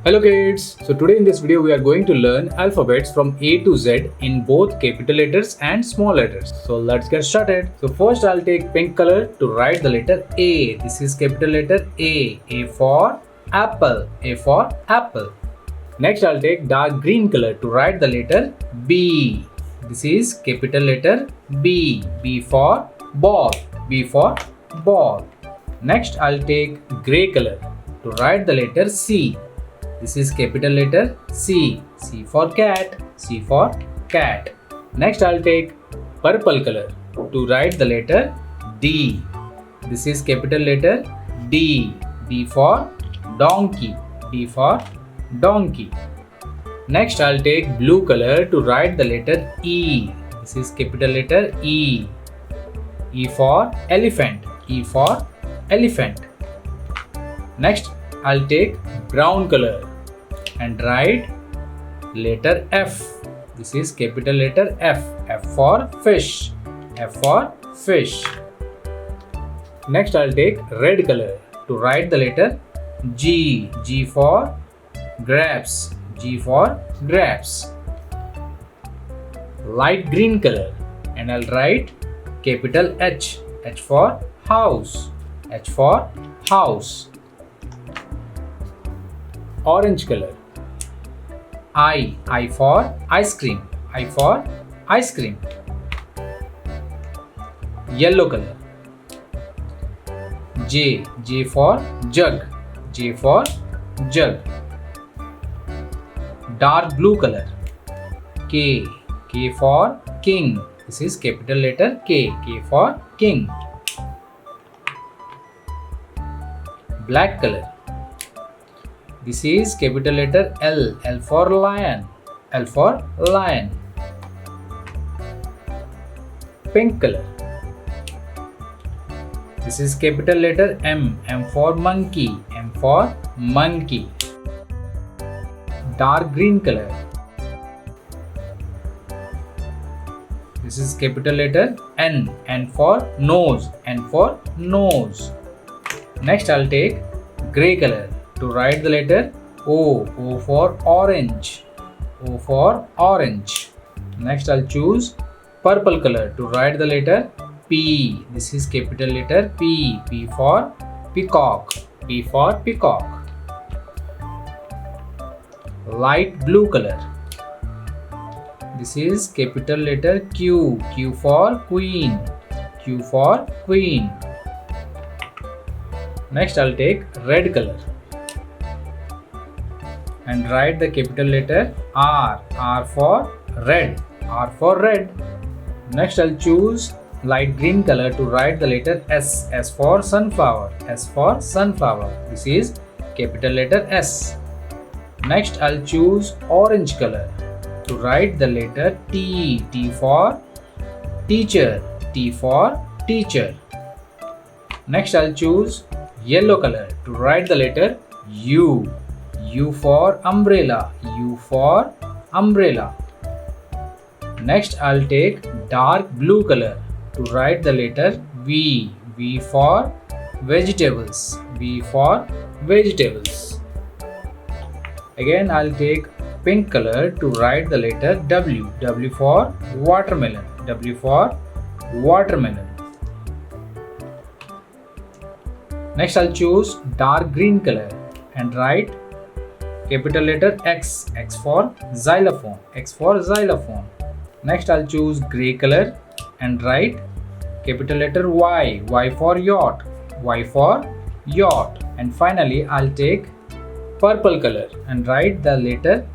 Hello kids! So today in this video we are going to learn alphabets from A to Z in both capital letters and small letters. So let's get started. So first I'll take pink color to write the letter A. This is capital letter A. A for apple. A for apple. Next I'll take dark green color to write the letter B. This is capital letter B. B for ball. B for ball. Next I'll take grey color to write the letter C. This is capital letter C. C for cat. C for cat. Next I'll take purple color to write the letter D. This is capital letter D. D for donkey. D for donkey. Next I'll take blue color to write the letter E. This is capital letter E. E for elephant. E for elephant. Next I'll take brown color and write letter F. This is capital letter F. F for fish. F for fish. Next I'll take red color to write the letter G. G for grapes. G for grapes. Light green color and I'll write capital H. H for house. H for house. Orange color. I for ice cream. I for ice cream. Yellow color. J for jug. J for jug. Dark blue color. K for king. This is capital letter K. K for king. Black color. This is capital letter L. L for lion. L for lion. Pink color. This is capital letter M. M for monkey. M for monkey. Dark green color. This is capital letter N. N for nose. N for nose. Next I'll take grey color to write the letter O. O for orange. O for orange. Next I'll choose purple color to write the letter P. This is capital letter P. P for peacock. P for peacock. Light blue color. This is capital letter Q. Q for queen. Q for queen. Next I'll take red color and write the capital letter R. R for red. R for red. Next I'll choose light green color to write the letter S. S for sunflower. S for sunflower. This is capital letter S. Next I'll choose orange color to write the letter T. T for teacher. T for teacher. Next I'll choose yellow color to write the letter U. U for umbrella. U for umbrella. Next I'll take dark blue color to write the letter V. V for vegetables. V for vegetables. Again I'll take pink color to write the letter W. W for watermelon. W for watermelon. Next I'll choose dark green color and write capital letter X. X for xylophone. X for xylophone. Next I'll choose grey color and write capital letter Y. Y for yacht. Y for yacht. And finally I'll take purple color and write the letter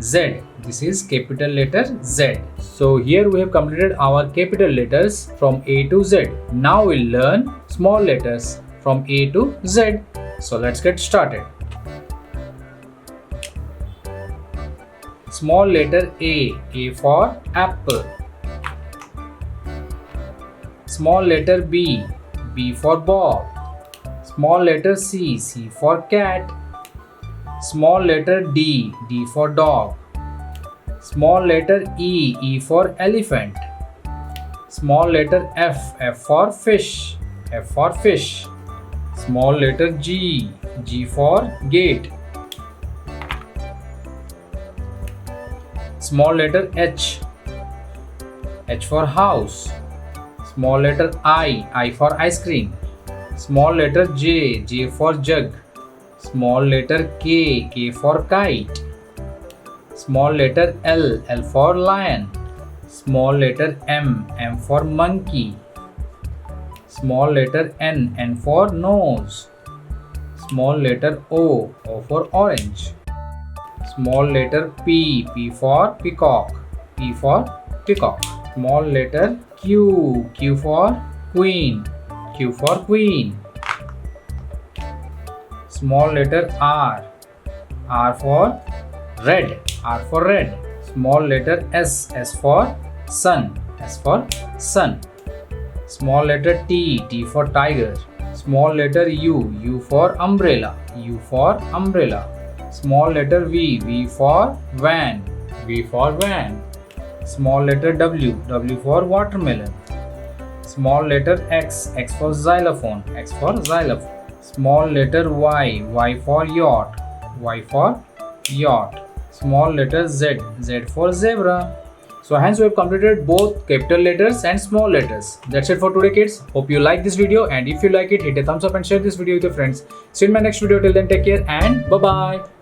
Z. This is capital letter Z. So here we have completed our capital letters from A to Z. Now we'll learn small letters from A to Z. So let's get started. Small letter A. A for apple. Small letter B. B for ball. Small letter C. C for cat. Small letter D. D for dog. Small letter E. E for elephant. Small letter F. F for fish. F for fish. Small letter G. G for gate. Small letter H. H for house. Small letter I for ice cream. Small letter J. J for jug. Small letter K. K for kite. Small letter L. L for lion. Small letter M. M for monkey. Small letter N. N for nose. Small letter O. O for orange. Small letter P. P for peacock. P for peacock. Small letter Q. Q for queen. Q for queen. Small letter R. R for red. R for red. Small letter S. S for sun. S for sun. Small letter T. T for tiger. Small letter U. U for umbrella. U for umbrella. Small letter V. V for van. V for van. Small letter W. W for watermelon. Small letter X. X for xylophone. X for xylophone. Small letter Y. Y for yacht. Y for yacht. Small letter Z. Z for zebra. So hence we have completed both capital letters and small letters. That's it for today, kids. Hope you like this video, and if you like it, hit a thumbs up and share this video with your friends. See you in my next video. Till then, take care and bye bye.